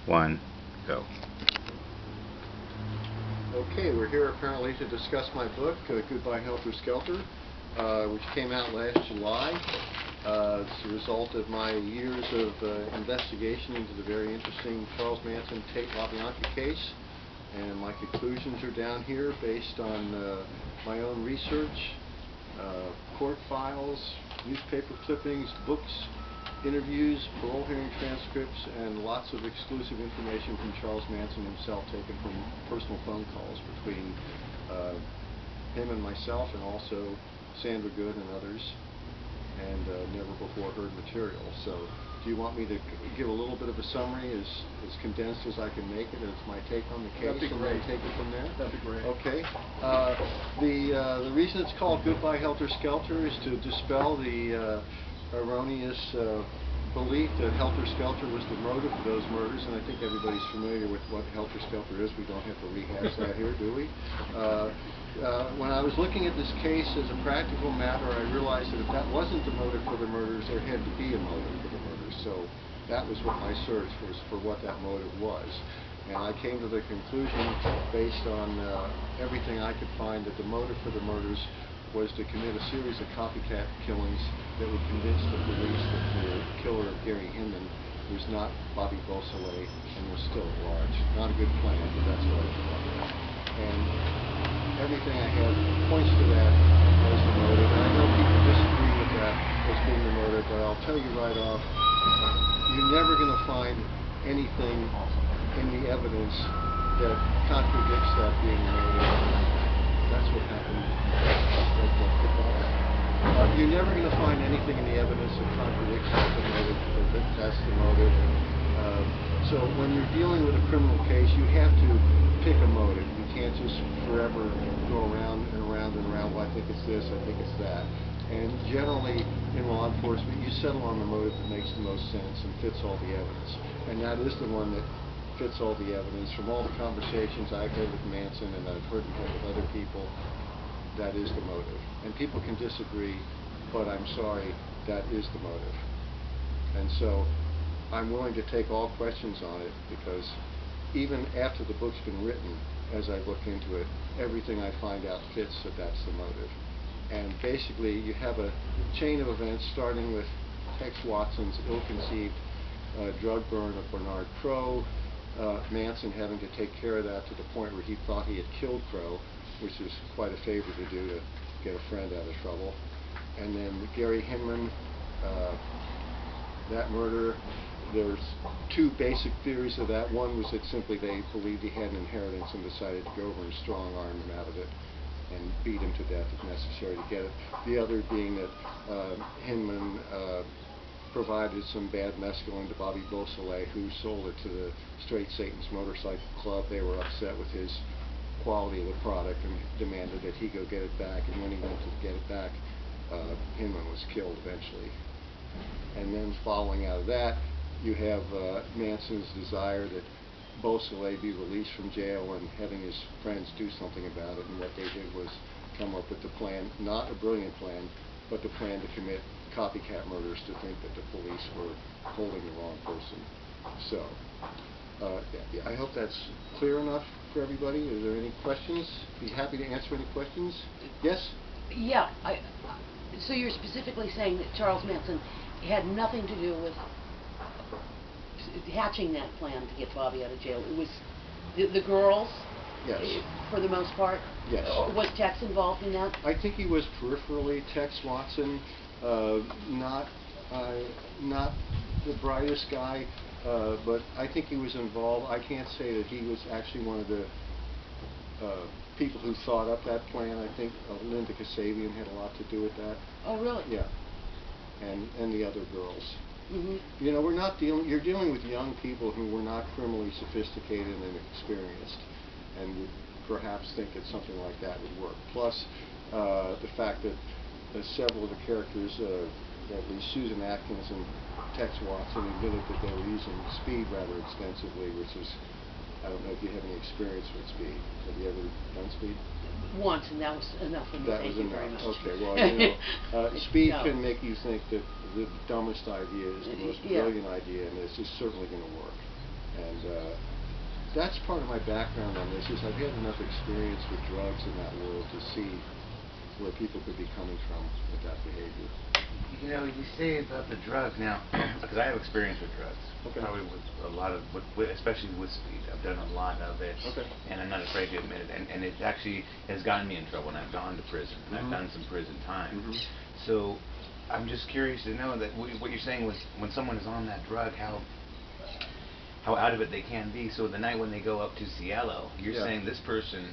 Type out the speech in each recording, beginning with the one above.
1, go. Okay, we're here apparently to discuss my book, Goodbye Helter, Skelter, which came out last July. It's the result of my years of investigation into the very interesting Charles Manson Tate LaBianca case, and my conclusions are down here based on my own research, court files, newspaper clippings, books, interviews, parole hearing transcripts, and lots of exclusive information from Charles Manson himself, taken from personal phone calls between him and myself, and also Sandra Good and others, and never before heard material. So do you want me to give a little bit of a summary, as condensed as I can make it, as my take on the case, and then take it from there? That'd be great. Okay. The reason it's called Goodbye Helter Skelter is to dispel the erroneous belief that Helter Skelter was the motive for those murders, and I think everybody's familiar with what Helter Skelter is. We don't have to rehash that here, do we? When I was looking at this case as a practical matter, I realized that if that wasn't the motive for the murders, there had to be a motive for the murders. So that was what my search was, for what that motive was. And I came to the conclusion, based on everything I could find, that the motive for the murders was to commit a series of copycat killings that would convince the police that the killer of Gary Hinman was not Bobby Beausoleil and was still at large. Not a good plan, but that's what I thought. And everything I have points to that as the motive. And I know people disagree with that as being the motive, but I'll tell you right off, you're never going to find anything in the evidence that contradicts that being the motive. That's what happened. You're never going to find anything in the evidence that contradicts the motive, that that's the motive. So when you're dealing with a criminal case, you have to pick a motive. You can't just forever go around and around and around. Well, I think it's this, I think it's that. And generally, in law enforcement, you settle on the motive that makes the most sense and fits all the evidence. And that is the one that fits all the evidence. From all the conversations I've had with Manson, and I've heard with other people, that is the motive. And people can disagree, but I'm sorry, that is the motive. And so I'm willing to take all questions on it, because even after the book's been written, as I look into it, everything I find out fits that that's the motive. And basically, you have a chain of events starting with Tex Watson's ill-conceived drug burn of Bernard Crowe, Manson having to take care of that to the point where he thought he had killed Crowe, which is quite a favor to do to get a friend out of trouble. And then Gary Hinman, that murder, there's two basic theories of that. One was that simply they believed he had an inheritance and decided to go over and strong-arm him out of it and beat him to death if necessary to get it. The other being that Hinman provided some bad mescaline to Bobby Beausoleil, who sold it to the Straight Satan's Motorcycle Club. They were upset with his quality of the product and demanded that he go get it back, and when he went to get it back, Hinman was killed eventually. And then following out of that, you have Manson's desire that Beausoleil be released from jail and having his friends do something about it, and what they did was come up with the plan, not a brilliant plan, but the plan to commit copycat murders, to think that the police were holding the wrong person. So, I hope that's clear enough for everybody. Are there any questions? Be happy to answer any questions. Yes? Yeah. So you're specifically saying that Charles Manson had nothing to do with hatching that plan to get Bobby out of jail. It was the girls? Yes. For the most part? Yes. Was Tex involved in that? I think he was peripherally. Tex Watson, not the brightest guy, but I think he was involved. I can't say that he was actually one of the people who thought up that plan. I think Linda Kasabian had a lot to do with that. Oh, really? Yeah. And the other girls. Mm-hmm. You know, you're dealing with young people who were not criminally sophisticated and experienced, and would perhaps think that something like that would work. Plus, the fact that several of the characters, at least Susan Atkins and Tex Watson, admitted that they were using speed rather extensively, which is, I don't know if you have any experience with speed. Have you ever done speed? Once, and that was enough for me. That Thank was you very enough. much. Okay, well, you know, speed No. can make you think that the dumbest idea is the most brilliant idea, and this is certainly going to work. And that's part of my background on this, is I've had enough experience with drugs in that world to see where people could be coming from with that behavior. You know, you say about the drugs now, because I have experience with drugs. Okay. Probably with a lot of, especially with speed. I've done a lot of it, Okay. and I'm not afraid to admit it. And it actually has gotten me in trouble, and I've gone to prison, and I've done some prison time. So I'm just curious to know that what you're saying was when someone is on that drug, how out of it they can be. So the night when they go up to Cielo, you're saying this person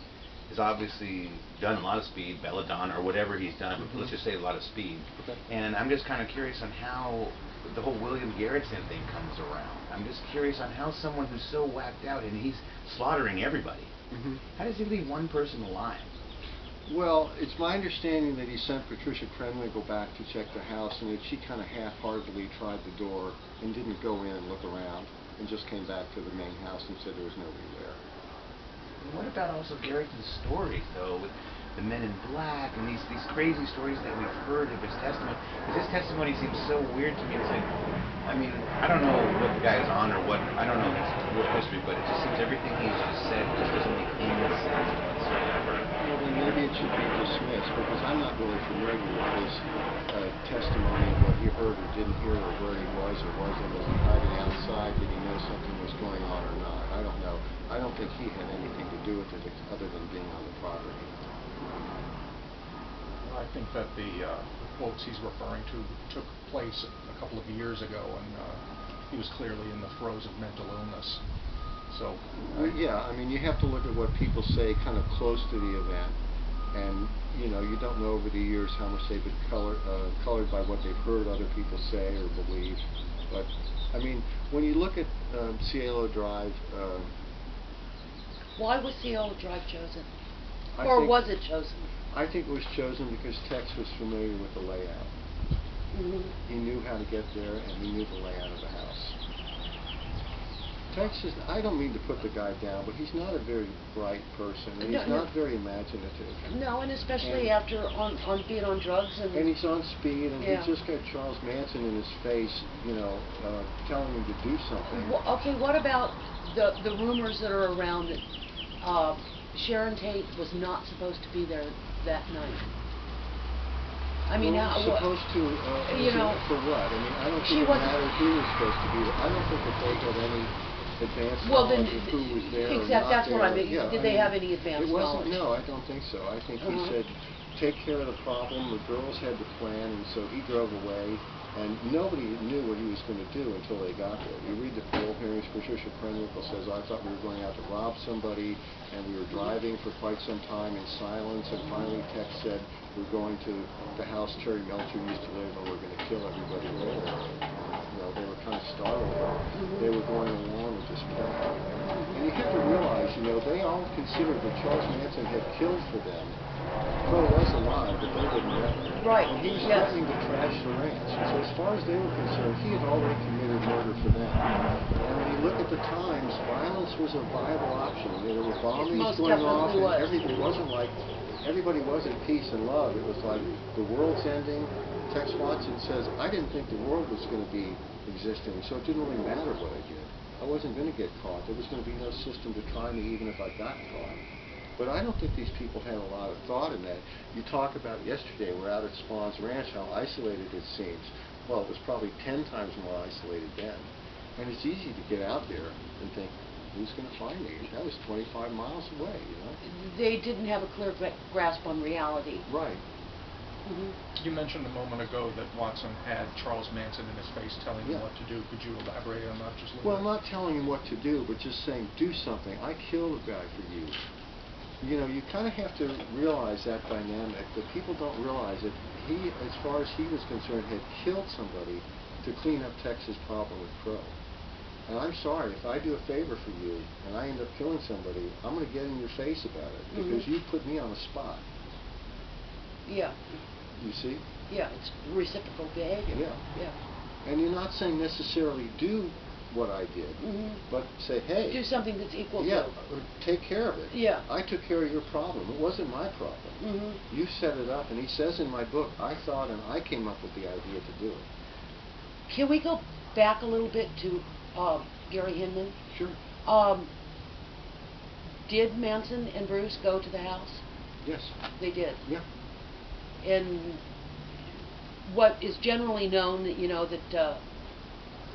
has obviously done a lot of speed, belladonna or whatever he's done. Let's just say a lot of speed. Okay. And I'm just kind of curious on how the whole William Garrettson thing comes around. I'm just curious on how someone who's so whacked out and he's slaughtering everybody, how does he leave one person alive? Well, it's my understanding that he sent Patricia Krenwinkel back to check the house, and that she kind of half-heartedly tried the door and didn't go in and look around, and just came back to the main house and said there was nobody there. What about also Garrettson's stories, though, with the men in black and these crazy stories that we've heard of his testimony? Because his testimony seems so weird to me. It's like, I mean, I don't know what the guy is on or what, I don't know his real history, but it just seems everything he's just said just doesn't make any sense whatsoever. Well, then maybe it should be dismissed, because I'm not really familiar with his testimony, what he heard or didn't hear, or where he was or wasn't. Was he hiding outside? Did he know something was going on or not? I don't know. I don't think he had anything to do with it other than being on the property. I think that the quotes he's referring to took place a couple of years ago, and he was clearly in the throes of mental illness. So, yeah, I mean, you have to look at what people say kind of close to the event, and you know, you don't know over the years how much they've been colored by what they've heard other people say or believe. But I mean, when you look at Cielo Drive, why was Cielo Drive chosen, or was it chosen? I think it was chosen because Tex was familiar with the layout. He knew how to get there, and he knew the layout of the house. Tex is, I don't mean to put the guy down, but he's not a very bright person, and he's not very imaginative. No, and especially after being on drugs. And he's on speed, and he just got Charles Manson in his face, you know, telling him to do something. Well, okay, what about the rumors that are around that Sharon Tate was not supposed to be there that night? I mean, supposed to, you know, for what? I mean, I don't think it mattered who was supposed to be there. I don't think that they had any advanced knowledge of who was there or not that's there. What I mean. Yeah, Did they have any advanced knowledge? No, I don't think so. I think he said, take care of the problem. The girls had the plan, and so he drove away, and nobody knew what he was going to do until they got there. You read the parole hearings, Patricia Krenwinkel says, I thought we were going out to rob somebody, and we were driving for quite some time in silence, and finally Tex said, we're going to the house Terry Melcher used to live, and we're going to kill everybody there. And, you know, they were kind of startled. They were going along with this plan. And you have to realize, you know, they all considered that Charles Manson had killed for them. Crow was alive, but they didn't know. Right. And he was threatening to trash the ranch. So as far as they were concerned, he had already committed murder for them. And when you look at the times, violence was a viable option. I mean, there were bombings going off, and it wasn't like everybody was in peace and love. It was like the world's ending. Tex Watson says, I didn't think the world was going to be existing, so it didn't really matter what I did. I wasn't going to get caught. There was going to be no system to try me even if I got caught. But I don't think these people had a lot of thought in that. You talk about yesterday, we're out at Spawn's Ranch, how isolated it seems. Well, it was probably 10 times more isolated then. And it's easy to get out there and think, who's going to find me? That was 25 miles away, you know? They didn't have a clear grasp on reality. Right. You mentioned a moment ago that Watson had Charles Manson in his face telling him what to do. Could you elaborate on that just a little bit? Well, not telling him what to do, but just saying, do something. I killed a guy for you. You know, you kind of have to realize that dynamic, that people don't realize that he, as far as he was concerned, had killed somebody to clean up Tex's problem with Crow. And I'm sorry, if I do a favor for you and I end up killing somebody, I'm going to get in your face about it because you put me on the spot. Yeah. You see? Yeah, it's reciprocal behavior. Yeah. And you're not saying necessarily do what I did, but say, hey, do something that's equal to. Yeah, take care of it. Yeah. I took care of your problem. It wasn't my problem. You set it up, and he says in my book, I thought and I came up with the idea to do it. Can we go back a little bit to Gary Hinman? Sure. Did Manson and Bruce go to the house? Yes. They did. Yeah. And what is generally known, that that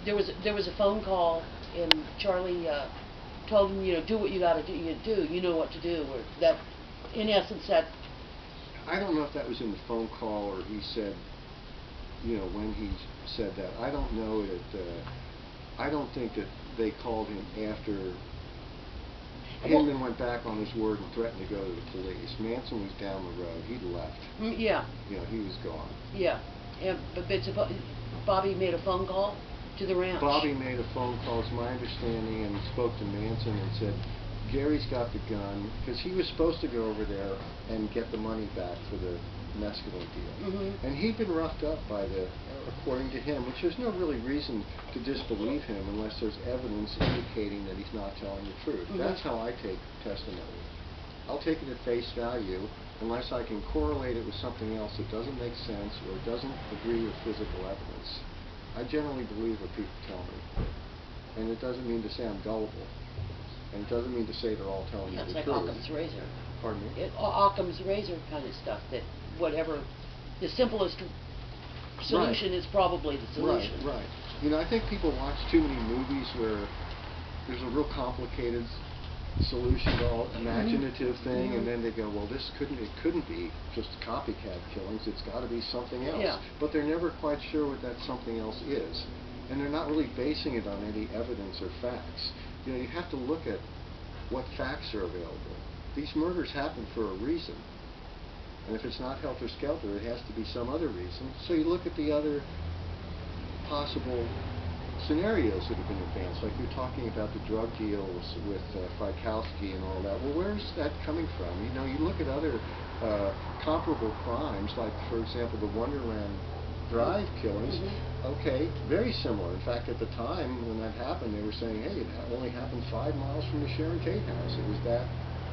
there was a phone call, and Charlie told him, do what you got to do. You know what to do. Or that, in essence, that. I don't know if that was in the phone call or he said, when he said that. I don't know that. I don't think that they called him after Hinman went back on his word and threatened to go to the police. Manson was down the road. He'd left. Yeah. He was gone. Yeah. But Bobby made a phone call to the ranch. Bobby made a phone call, it's my understanding, and spoke to Manson and said, Gary's got the gun, because he was supposed to go over there and get the money back for the mescaline deal. Mm-hmm. And he'd been roughed up by according to him, which there's no really reason to disbelieve him unless there's evidence indicating that he's not telling the truth. Mm-hmm. That's how I take testimony. I'll take it at face value unless I can correlate it with something else that doesn't make sense or doesn't agree with physical evidence. I generally believe what people tell me. And it doesn't mean to say I'm gullible. And it doesn't mean to say they're all telling you the like truth. Occam's razor. Pardon me? Occam's razor kind of stuff, that whatever the simplest solution is probably the solution. Right. I think people watch too many movies where there's a real complicated solution to all imaginative thing, and then they go, well, it couldn't be just copycat killings, it's got to be something else. Yeah. But they're never quite sure what that something else is. And they're not really basing it on any evidence or facts. You have to look at what facts are available. These murders happen for a reason. And if it's not Helter Skelter, it has to be some other reason. So you look at the other possible scenarios that have been advanced. Like you're talking about the drug deals with Frykowski and all that. Well, where's that coming from? You look at other comparable crimes, like, for example, the Wonderland Drive killings. Okay, very similar. In fact, at the time when that happened, they were saying, hey, it only happened 5 miles from the Sharon Tate house. It was that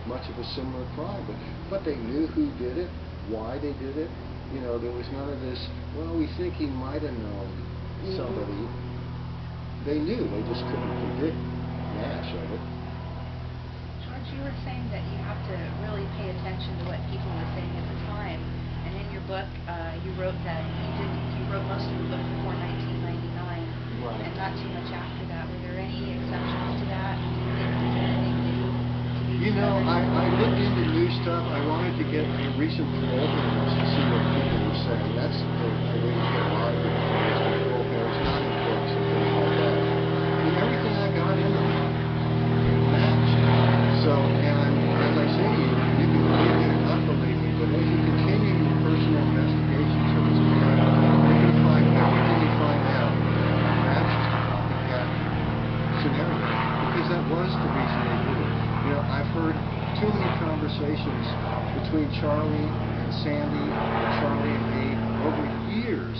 much of a similar crime. But they knew who did it, why they did it. There was none of this, well, we think he might have known somebody. They knew, they just couldn't predict Nash of it. George, you were saying that you have to really pay attention to what people were saying at the time. And in your book, you wrote that you wrote most of the book before 1999, right, and not too much after that. Were there any exceptions to that? Do you think there's anything new to be discovered? I looked into new stuff. I wanted to get recent parole hearings to see what people were saying. That's the way to get a lot of information from parole hearings, not in books and things like that. And everything I got in them matched. So, and as I say to you, you can believe me or not believe me, but as you continue your personal investigations of this crime, you're going to find everything you find out matches the copycat scenario. Because that was the reason they did it. I've heard too many conversations between Charlie and Sandy, or Charlie and me, over years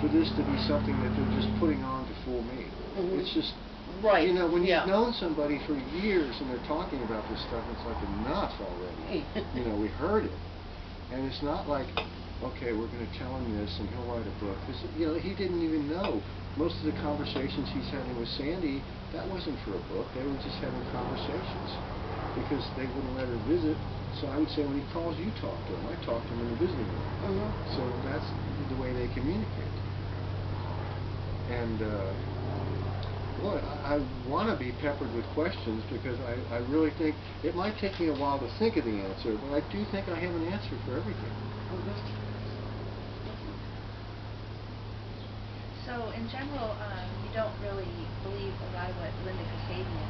for this to be something that they're just putting on to fool me. It's just, right. When you've known somebody for years and they're talking about this stuff, it's like enough already. We heard it. And it's not like, okay, we're going to tell him this and he'll write a book. Because, he didn't even know. Most of the conversations he's having with Sandy, that wasn't for a book. They were just having conversations because they wouldn't let her visit. So I would say, when he calls, you talk to him. I talk to him in the visiting room. So that's the way they communicate. And, boy, I want to be peppered with questions because I really think it might take me a while to think of the answer, but I do think I have an answer for everything. So, in general, you don't really believe a lot of what Linda Kasabian.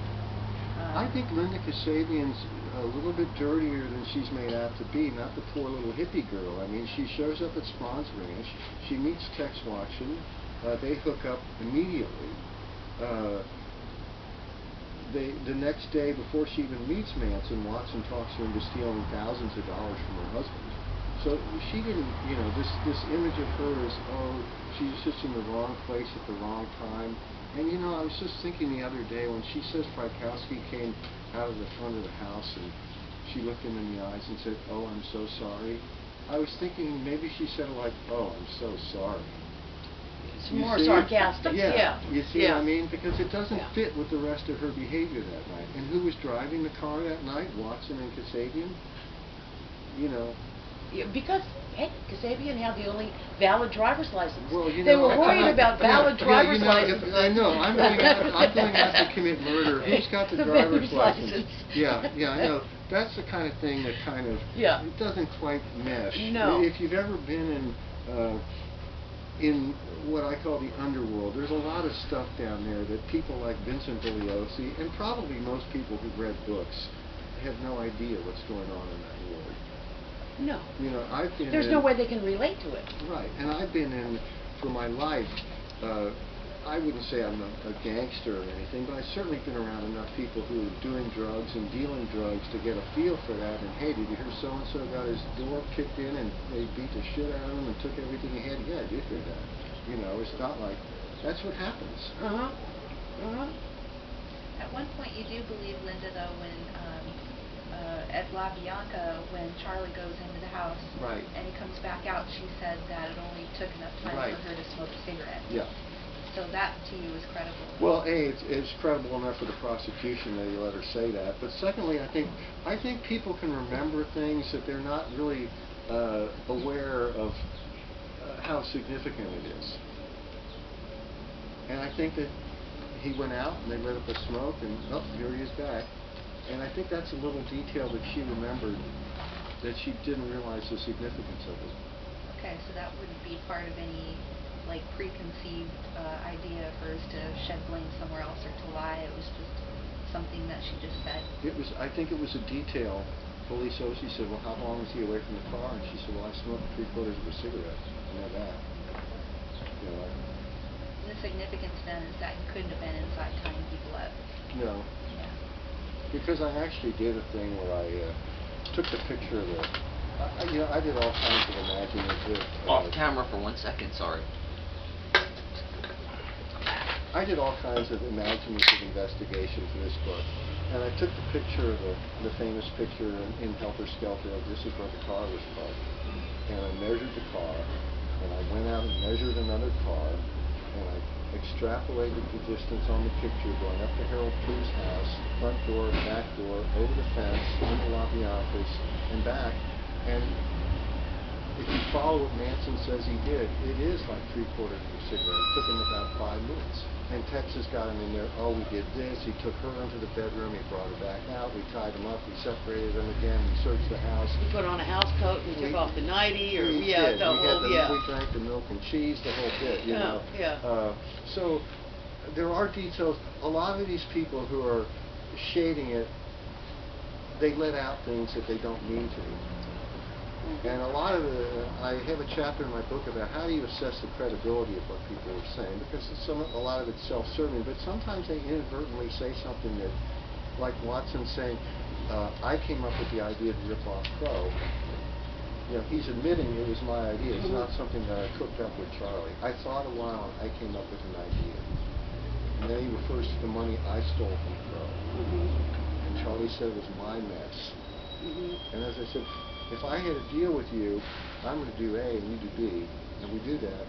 I think Linda Kasabian's a little bit dirtier than she's made out to be, not the poor little hippie girl. I mean, she shows up at Spawn's Ranch, she meets Tex Watson, they hook up immediately. The next day, before she even meets Manson, Watson talks her into stealing thousands of dollars from her husband. So she didn't, this image of her is, oh, she's just in the wrong place at the wrong time. And I was just thinking the other day when she says Frykowski came out of the front of the house and she looked him in the eyes and said, oh, I'm so sorry. I was thinking maybe she said it like, oh, I'm so sorry. It's You more see? sarcastic. Yeah. Yeah. You see yeah. what I mean? Because it doesn't Yeah. fit with the rest of her behavior that night. And who was driving the car that night? Watson and Kasabian? You know. Yeah, because, hey, Kasabian had the only valid driver's license. Well, you they know, were worried about valid driver's you know, licenses. I know. I'm going out to commit murder. Who's got the driver's license? Yeah, I know. That's the kind of thing that kind of Yeah. it doesn't quite mesh. No. If you've ever been in what I call the underworld, there's a lot of stuff down there that people like Vincent Bugliosi and probably most people who've read books have no idea what's going on in that world. No. You know, I've been There's in, no way they can relate to it. Right, and I've been in, for my life, I wouldn't say I'm a gangster or anything, but I've certainly been around enough people who are doing drugs and dealing drugs to get a feel for that. And hey, did you hear so-and-so got his door kicked in and they beat the shit out of him and took everything he had? Yeah, I did hear that. You know, it's not like, that's what happens. At one point you do believe, Linda, though, when at La Bianca, when Charlie goes into the house Right. and he comes back out, she said that it only took enough time Right. for her to smoke a cigarette. Yeah. So that to you is credible. Well, A, it's credible enough for the prosecution that you let her say that. But secondly, I think people can remember things that they're not really aware of how significant it is. And I think that he went out and they lit up a smoke and, oh, here he is back. And I think that's a little detail that she remembered that she didn't realize the significance of it. Okay, so that wouldn't be part of any like preconceived idea of hers to shed blame somewhere else or to lie. It was just something that she just said. I think it was a detail. Police OC said, well, how long was he away from the car? And she said, well, I smoked 3/4 of a cigarette. I know that. You know, The significance then is that he couldn't have been inside tying people up. no. Yeah. Because I actually did a thing where I took the picture of the. You know, I did all kinds of imaginative. Off camera for 1 second, sorry. I did all kinds of imaginative investigation for this book, and I took the picture of the famous picture in Helter, Skelter of this is where the car was parked, and I measured the car, and I went out and measured another car, and I extrapolated the distance on the picture going up to Harold Prue's house, front door, back door, over the fence, into La Bianca's, and back. And if you follow what Manson says he did, it is like 3/4 of a cigarette. It took him about 5 minutes. And Texas got him in there, oh, we did this, he took her into the bedroom, he brought her back out, we tied him up, we separated them again, we searched the house. We put on a house coat and we took off the nightie, or We yeah, did. the whole yeah. We drank the milk and cheese, the whole bit, you know. Yeah. So there are details. A lot of these people who are shading it, they let out things that they don't mean to. And a lot of I have a chapter in my book about how do you assess the credibility of what people are saying, because a lot of it's self-serving, but sometimes they inadvertently say something that, like Watson saying, I came up with the idea to rip off Crow. You know, he's admitting it was my idea. It's not something that I cooked up with Charlie. I thought a while and I came up with an idea. And then he refers to the money I stole from Crow. And Charlie said it was my mess. And as I said, if I had a deal with you, I'm going to do A and you do B, and we do that,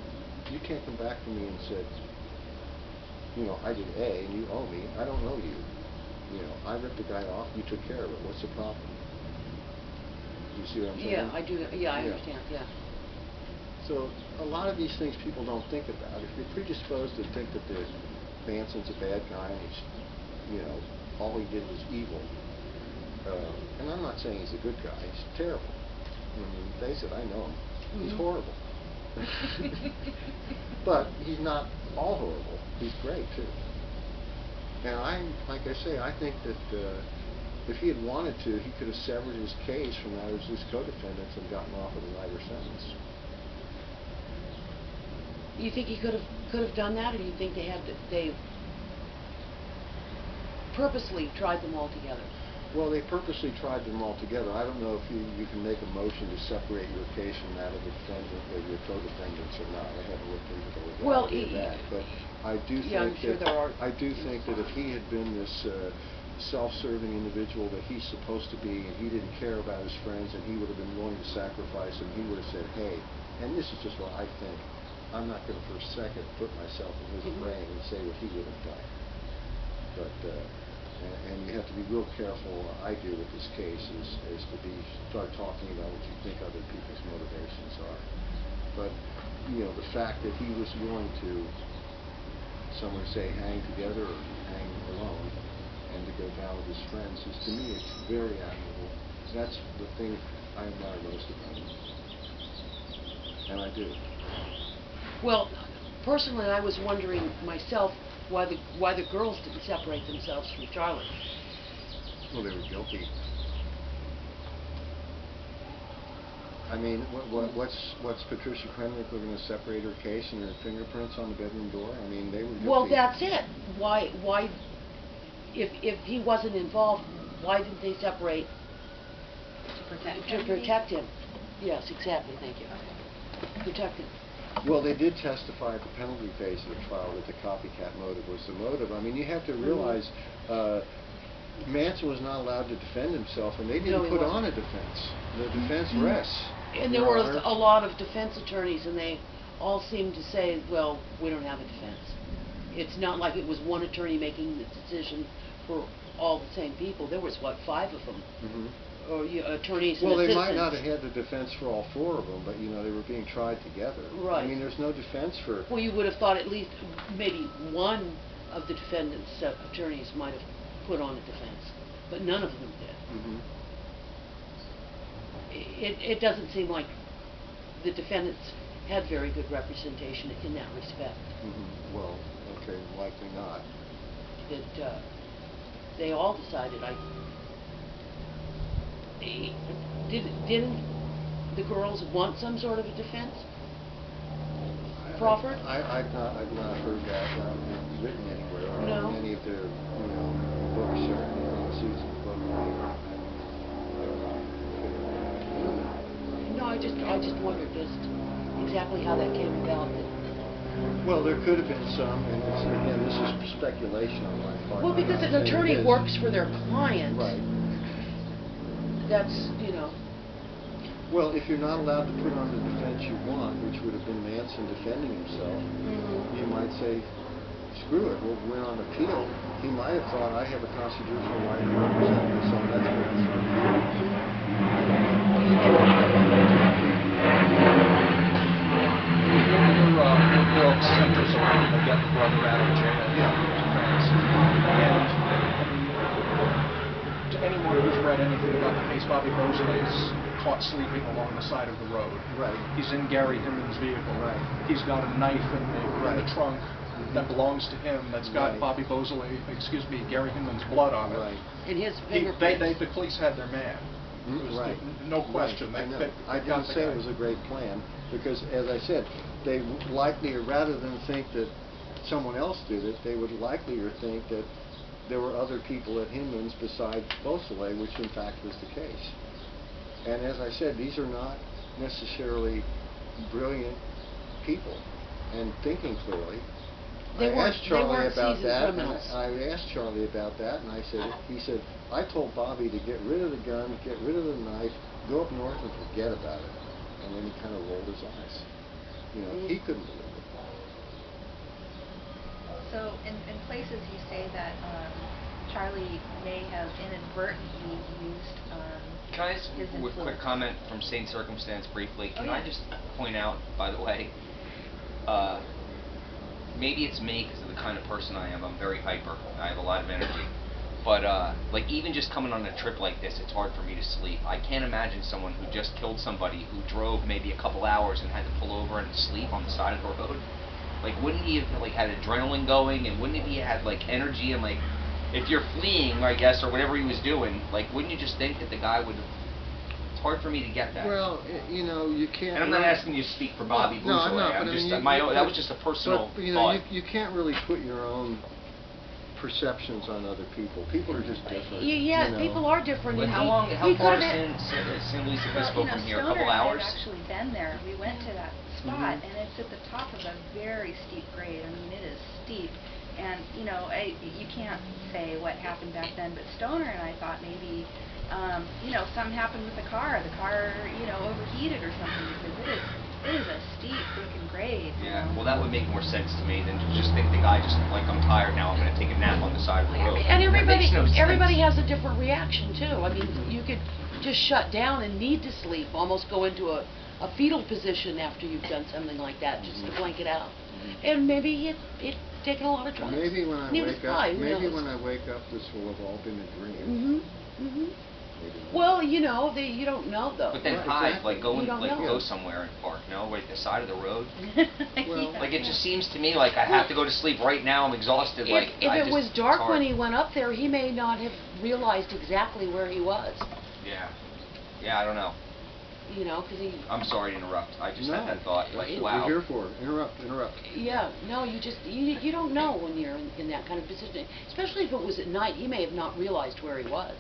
you can't come back to me and say, you know, I did A and you owe me. I don't owe you. You know, I ripped the guy off, you took care of it. What's the problem? Do you see what I'm saying? Yeah, I do. Yeah, I understand. Yeah. So a lot of these things people don't think about. If you're predisposed to think that the Manson's a bad guy and he's, you know, all he did was evil. And I'm not saying he's a good guy. He's terrible. I mean, face it, I know him. He's horrible. But he's not all horrible. He's great, too. And like I say, I think that if he had wanted to, he could have severed his case from his co-defendants and gotten off with a lighter sentence. You think he could have done that, or do you think they purposely tried them all together? Well, they purposely tried them all together. I don't know if you can make a motion to separate your case from that of the defendant or your co-defendants or not. I haven't looked into the legality of that, but I do think that if he had been this self-serving individual that he's supposed to be, and he didn't care about his friends, and he would have been willing to sacrifice, and he would have said, "Hey," and this is just what I think. I'm not going to for a second put myself in his brain and say what he would have done. But and you have to be real careful. I do with this case is to start talking about what you think other people's motivations are. But the fact that he was willing to, some would say, hang together or hang alone, and to go down with his friends is, to me, it's very admirable. That's the thing I admire most about him, and I do. Well, personally, I was wondering myself why the girls didn't separate themselves from Charlie. Well, they were guilty. I mean, what's Patricia Krenwick going to separate her case and her fingerprints on the bedroom door? I mean, they were guilty. Well, that's it. Why, if he wasn't involved, why didn't they separate? To protect him. Yes, exactly. Thank you. Protect him. Well, they did testify at the penalty phase of the trial that the copycat motive was the motive. I mean, you have to realize Manson was not allowed to defend himself, and they didn't put on a defense. The defense rests. And there were a lot of defense attorneys, and they all seemed to say, well, we don't have a defense. It's not like it was one attorney making the decision for all the same people. There was, what, 5 of them? Or attorneys and assistants. Well, they might not have had the defense for all 4 of them, but they were being tried together. Right. I mean, there's no defense for. Well, you would have thought at least maybe one of the defendants' attorneys might have put on a defense, but none of them did. It doesn't seem like the defendants had very good representation in that respect. Well, okay, likely not. That they all decided. Didn't the girls want some sort of a defense? Proffered? I've not heard that written anywhere or in any of their books or Susan's book. No, I just wondered just exactly how that came about. Well, there could have been some, and again, this is speculation on my part. Well, because an attorney works for their client. Right. That's, Well, if you're not allowed to put on the defense you want, which would have been Manson defending himself, you might say, screw it, we'll win on appeal. He might have thought, I have a constitutional right to represent myself, that's what he's going to do. Your centers around to get the brother out of jail. And to anyone who's read anything about the case, Bobby Beausoleil is caught sleeping along the side of the road. Right. He's in Gary Hinman's vehicle. Right. He's got a knife in the trunk that belongs to him that's got Bobby Beausoleil, Gary Hinman's blood on it. Right. And his fingerprints. The police had their man. Right. No question. Right. I didn't say it was a great plan because, as I said, they likely, rather than think that someone else did it, they would likelier think that there were other people at Hinman's besides Beausoleil, which in fact was the case. And as I said, these are not necessarily brilliant people and thinking clearly. I asked Charlie about that, and I said, he said, I told Bobby to get rid of the gun, get rid of the knife, go up north and forget about it. And then he kind of rolled his eyes. He couldn't believe it. So in places you say that Charlie may have inadvertently used Can I just, his with influence. quick comment from Same Circumstance briefly, can I yeah. just point out, by the way, maybe it's me because of the kind of person I am. I'm very hyper. I have a lot of energy. But, like, even just coming on a trip like this, it's hard for me to sleep. I can't imagine someone who just killed somebody who drove maybe a couple hours and had to pull over and sleep on the side of the road. Like, wouldn't he have, like, had adrenaline going, and wouldn't he have had, like, energy and, like, if you're fleeing, I guess, or whatever he was doing, like, wouldn't you just think that the guy would have... It's hard for me to get that. Well, you can't... And I'm not asking you to speak for Bobby Beausoleil. No, I'm not, but that was just a personal thought. You can't really put your own perceptions on other people. People are just different. People are different. But how far is San Luis Obispo from here? A couple hours? Stoner had actually been there. We went to that spot, and it's at the top of a very steep grade. I mean, it is steep. And, you can't say what happened back then, but Stoner and I thought maybe, something happened with the car. The car, overheated or something, because it is It is a steep freaking grade. Yeah, well, that would make more sense to me than to just think the guy just like, I'm tired now, I'm gonna take a nap on the side of the road. And That makes no sense. everybody has a different reaction too. I mean, you could just shut down and need to sleep, almost go into a fetal position after you've done something like that, just to blank it out. And maybe it taken a lot of drugs. Maybe when I He was wake up, high, who maybe knows? when I wake up, this will have all been a dream. Maybe not. Well, you know, you don't know though. But then Right, hide, exactly. like go You and don't like know. go somewhere and park, no? Like the side of the road. Well, Like it just seems to me like I have to go to sleep right now, I'm exhausted, like If I it just, was it's dark hard. when he went up there, he may not have realized exactly where he was. Yeah. Yeah, I don't know. You know, because he. I'm sorry to interrupt. I just no, had that thought. Like, that's wow. what we're here for. Interrupt. Yeah, no, you don't know when you're in that kind of position, especially if it was at night. He may have not realized where he was.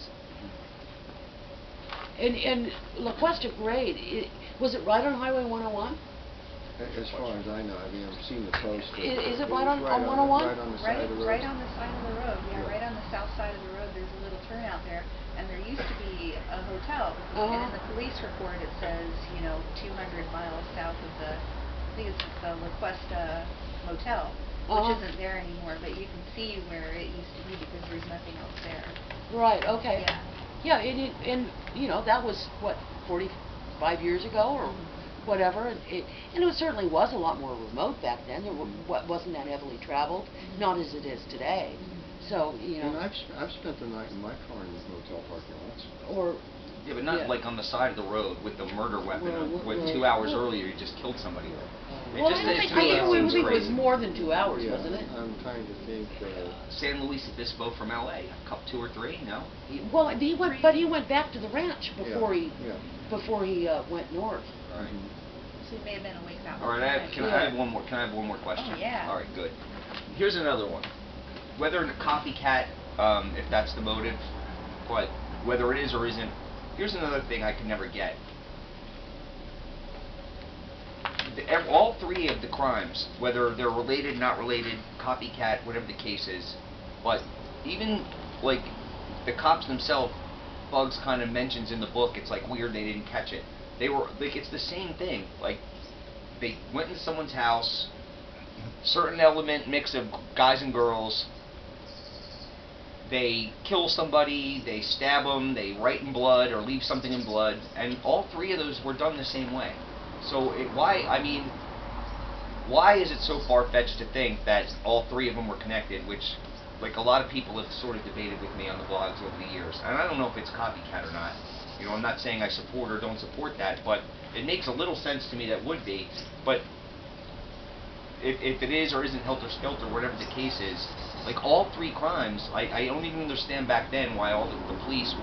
And La Cuesta grade, was it right on Highway 101? As far as I know, I mean, I've seen the post. Is it was right on 101? Right on the side Right, of the road. right on the side of the road, yeah, right on the south side of the road, there's a little turnout there, and there used to be a hotel, and in the police report it says, 200 miles south of the, I think it's the La Cuesta Motel, which isn't there anymore, but you can see where it used to be because there's nothing else there. Right. Okay. Yeah. Yeah, and that was what 45 years ago or whatever, and it certainly was a lot more remote back then. It wasn't that heavily traveled, not as it is today. So And I've spent the night in my car in motel parking lots. Or Yeah, but not like on the side of the road with the murder weapon. Well, 2 hours earlier, you just killed somebody. well, I think it was more than 2 hours, Yeah, wasn't it? I'm trying to think. San Luis Obispo from LA, a couple, 2 or 3, no? Well, he went back to the ranch before he went north. Right. So he may have been awake that All whole right, time. can I have one more? Can I have one more question? Oh, yeah. All right, good. Here's another one. Whether the copycat, if that's the motive, but whether it is or isn't, here's another thing I can never get. All 3 of the crimes, whether they're related, not related, copycat, whatever the case is, but even like the cops themselves, Bugs kind of mentions in the book, it's like weird they didn't catch it. They were like, it's the same thing. Like they went into someone's house, certain element mix of guys and girls. They kill somebody, they stab them, they write in blood or leave something in blood, and all 3 of those were done the same way. So why is it so far-fetched to think that all 3 of them were connected, which like a lot of people have sort of debated with me on the blogs over the years. And I don't know if it's copycat or not. I'm not saying I support or don't support that, but it makes a little sense to me that would be. But if it is or isn't Helter Skelter, whatever the case is, like all 3 crimes, I don't even understand back then why all the police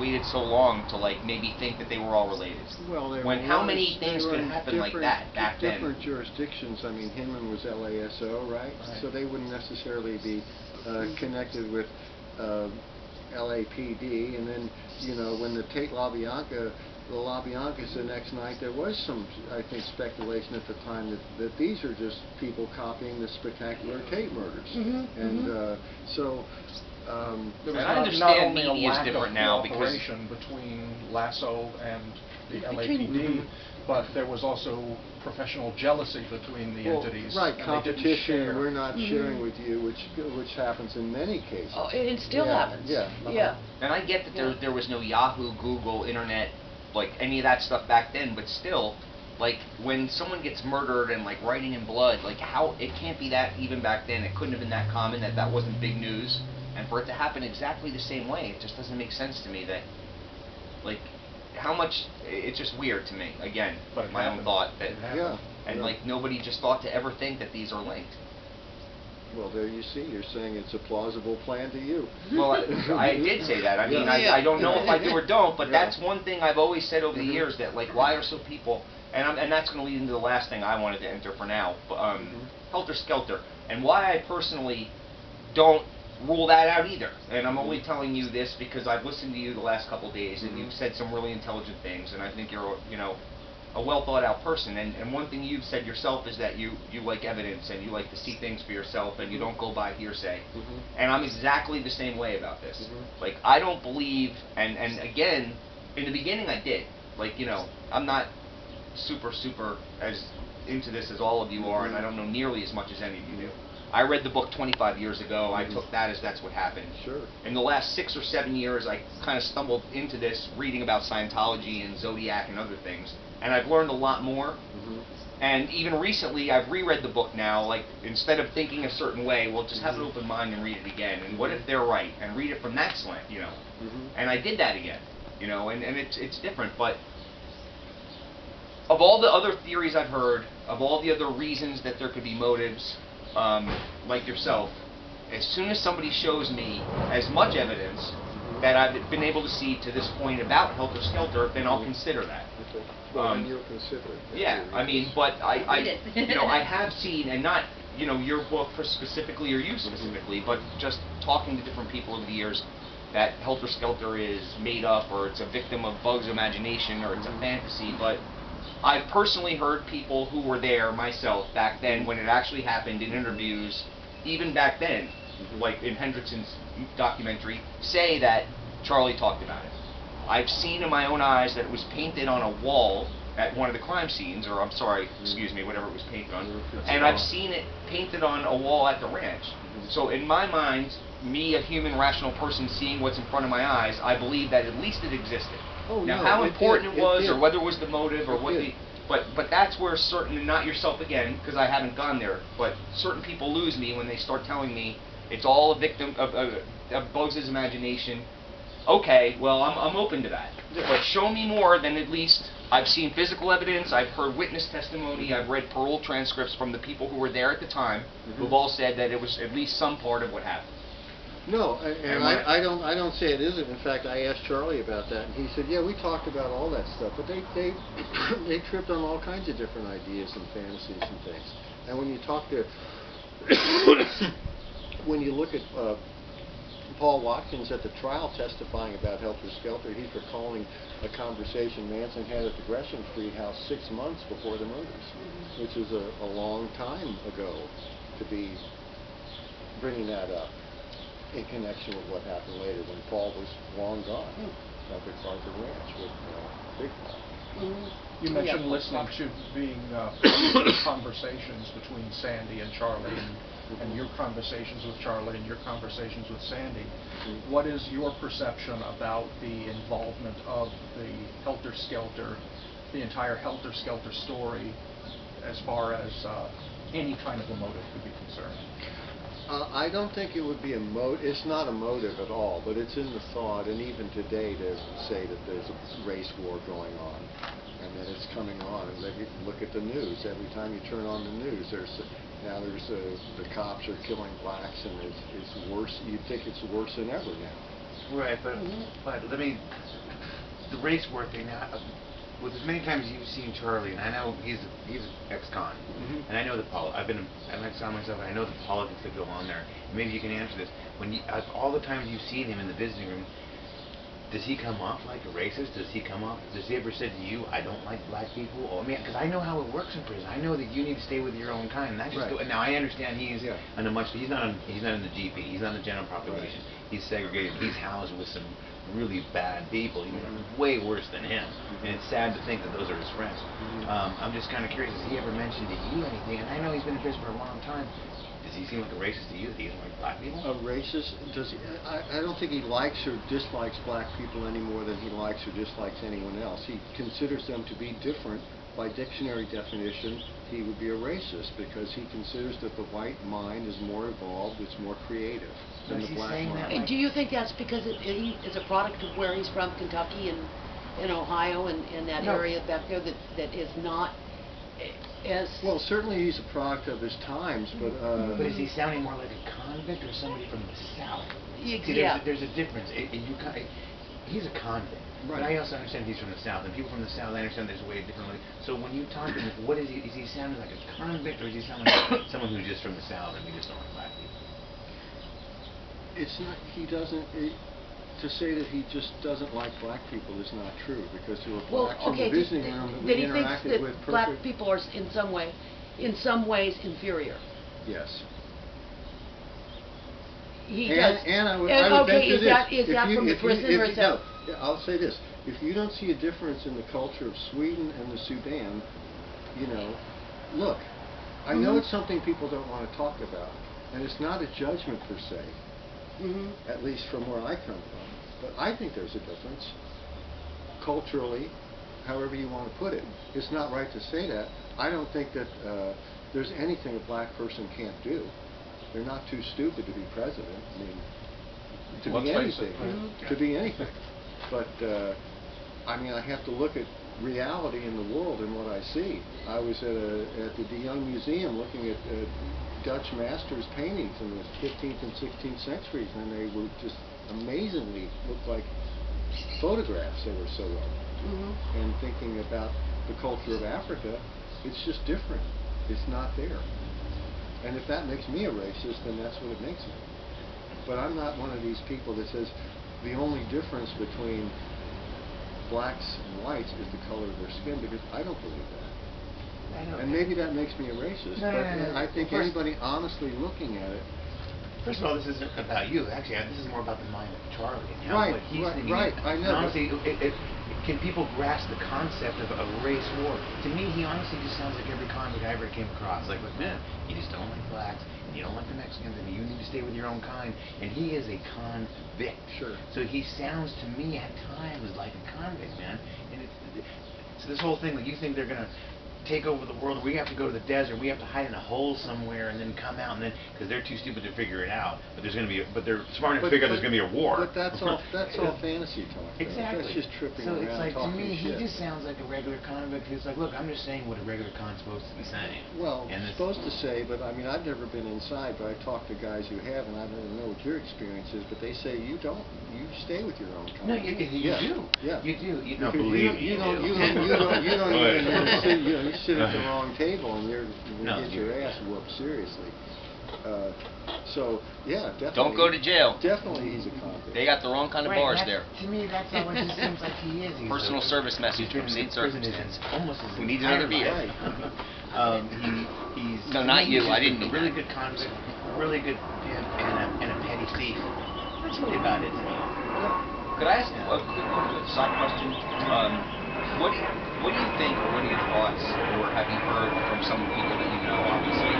waited so long to like maybe think that they were all related. Well, How many things could happen like that back then? Different jurisdictions. I mean, Hinman was LASO, right? So they wouldn't necessarily be connected with LAPD. And then, when the Tate LaBianca, the LaBiancas the next night, there was some, I think, speculation at the time that these are just people copying the spectacular Tate murders. So. There was And I not understand only a media is lack different of now because cooperation between Lasso and the Between- LAPD, but there was also professional jealousy between the entities. Right, and they didn't competition. share. We're not sharing with you, which happens in many cases. Oh, it still Yeah, happens. yeah, Yeah. And I get that there was no Yahoo, Google, Internet, like any of that stuff back then, but still, like when someone gets murdered and like writing in blood, like how it can't be that even back then. It couldn't have been that common that wasn't big news, and for it to happen exactly the same way, it just doesn't make sense to me. That like how much it's just weird to me. Again, But my own thought that and Yeah. like nobody just thought to ever think that these are linked. Well, there you see. You're saying it's a plausible plan to you. Well, I did say that. I mean, Yeah. I don't know if I do or don't, but Yeah. that's one thing I've always said over the years, that like, why are so people, and that's going to lead into the last thing I wanted to enter for now, Helter Skelter, and why I personally don't rule that out either. And I'm only telling you this because I've listened to you the last couple of days, and you've said some really intelligent things, and I think you're, a well thought out person. And one thing you've said yourself is that you like evidence and you like to see things for yourself and you don't go by hearsay. And I'm exactly the same way about this. Like I don't believe, and again, in the beginning I did. Like, I'm not super as into this as all of you are, and I don't know nearly as much as any of you do. I read the book 25 years ago. I took that as that's what happened. Sure. In the last 6 or 7 years, I kind of stumbled into this, reading about Scientology and Zodiac and other things, and I've learned a lot more. And even recently, I've reread the book now, like, instead of thinking a certain way, well, just have an open mind and read it again. And what if they're right? And read it from that slant, you know. And I did that again, you know, and it's different. But of all the other theories I've heard, of all the other reasons that there could be motives, like yourself, as soon as somebody shows me as much evidence that I've been able to see to this point about Helter Skelter, then I'll consider that. Well, and you'll consider it. Yeah, I mean, but I you know, I have seen, and not, you know, your book for specifically or you specifically, but just talking to different people over the years, that Helter Skelter is made up, or it's a victim of Bug's imagination, or it's a fantasy. But I've personally heard people who were there myself back then when it actually happened in interviews, even back then, like in Hendrickson's documentary, say that Charlie talked about it. I've seen in my own eyes that it was painted on a wall at one of the crime scenes, or I'm sorry, excuse me, whatever it was painted on, and I've seen it painted on a wall at the ranch. So in my mind, me, a human, rational person, seeing what's in front of my eyes, I believe that at least it existed. Oh, now, no, how important it was, did. or whether it was the motive, or It what did. the... But that's where certain, not yourself again, because I haven't gone there, but certain people lose me when they start telling me it's all a victim of Bugs' imagination. Okay, well, I'm open to that. But show me more than at least I've seen physical evidence, I've heard witness testimony, I've read parole transcripts from the people who were there at the time, who've all said that it was at least some part of what happened. No, and I don't say it isn't. In fact, I asked Charlie about that, and he said, yeah, we talked about all that stuff, but they they tripped on all kinds of different ideas and fantasies and things. And when you talk to, when you look at Paul Watkins at the trial testifying about Helter Skelter, he's recalling a conversation Manson had at the Gresham Street house 6 months before the murders, which is a long time ago to be bringing that up in connection with what happened later when Paul was long gone at the Carter Ranch with Big Paul. You mentioned listening to being conversations between Sandy and Charlie, and your conversations with Charlie and your conversations with Sandy. What is your perception about the involvement of the Helter Skelter, the entire Helter Skelter story, as far as any kind of a motive could be concerned? I don't think it would be a motive. It's not a motive at all, but it's in the thought, and even today to say that there's a race war going on, and that it's coming on. And you look at the news. Every time you turn on the news, there's the cops are killing blacks, and it's worse. You'd think it's worse than ever now. Right, but let me, the race war thing now. With as many times you've seen Charlie, and I know he's ex-con, and I know I'm an ex-con myself, and I know the politics that go on there. Maybe you can answer this. All the times you've seen him in the visiting room, does he come off like a racist? Does he ever say to you, I don't like black people? Or, I mean, because I know how it works in prison. I know that you need to stay with your own kind. And now I understand he's not in the GP. He's not in the general population. Right. He's segregated. He's housed with some really bad people, way worse than him. And it's sad to think that those are his friends. I'm just kind of curious, has he ever mentioned to you anything? And I know he's been in prison for a long time. Does he seem like a racist to you? That he doesn't like black people? A racist? I don't think he likes or dislikes black people any more than he likes or dislikes anyone else. He considers them to be different. By dictionary definition, he would be a racist because he considers that the white mind is more evolved, it's more creative than the black mind. And do you think that's because he is a product of where he's from, Kentucky and in Ohio and that area back there that is not as... Well, certainly he's a product of his times, but... But is he sounding more like a convict or somebody from the South? See, there's a difference. He's a convict. Right. But I also understand he's from the South, and people from the South, I understand there's a way differently. So when you talk to him, what is he sounding like a convict, or is he sounding like someone who's just from the South and we just don't like black people? It's not, to say that he just doesn't like black people is not true, because there were blacks in the visiting room that we interacted with. That black people are in some ways inferior. Yes. He does. And I would okay, venture this. is that from the prison or is that? No, I'll say this. If you don't see a difference in the culture of Sweden and the Sudan, you know, look, I know it's something people don't want to talk about, and it's not a judgment per se, at least from where I come from. But I think there's a difference, culturally, however you want to put it. It's not right to say that. I don't think that there's anything a black person can't do. They're not too stupid to be president. I mean, to be anything. To be anything. But, I mean, I have to look at reality in the world and what I see. I was at the De Young Museum looking at Dutch masters' paintings in the 15th and 16th centuries, and they were just amazingly looked like photographs. They were so well done. And thinking about the culture of Africa, it's just different. It's not there. And if that makes me a racist, then that's what it makes me. But I'm not one of these people that says the only difference between blacks and whites is the color of their skin, because I don't believe that. And maybe that makes me a racist, but I think anybody honestly looking at it. First of all, this isn't about you. Actually, this is more about the mind of Charlie and how what he's thinking. Right, I know. And honestly, can people grasp the concept of a race war? To me, he honestly just sounds like every convict I ever came across. Like, look, man, you just don't like blacks, and you don't like the Mexicans, and you need to stay with your own kind. And he is a convict. Sure. So he sounds to me at times like a convict, man. And so this whole thing, like, you think they're gonna take over the world, we have to go to the desert, we have to hide in a hole somewhere and then come out, and then because they're too stupid to figure it out, but there's going to be but they're smart enough to figure out there's going to be a war. But that's all fantasy talk. Exactly. That's just tripping so around. It's like, to me, shit. he just sounds like a regular convict who's like, look, I'm just saying what a regular con's supposed to be saying. Well, and supposed to say, but I mean, I've never been inside, but I talked to guys who have, and I don't know what your experience is, but they say you stay with your own kind. No, you do. Yeah. You do. You don't believe me. You don't even you sit at the wrong table and you get your ass whooped seriously. So yeah, definitely. Don't go to jail. Definitely, he's a convict. They got the wrong kind of bars there. To me, that's how it just seems like he is. Personal service message from St. Circumstance. Who needs another beer? Right. He's no, not you. I didn't mean really good convict, really good pimp, and a petty thief. That's really about it to me. Could I ask a quick side question? What do you think, or what are your thoughts, or have you heard from some people that you know, obviously,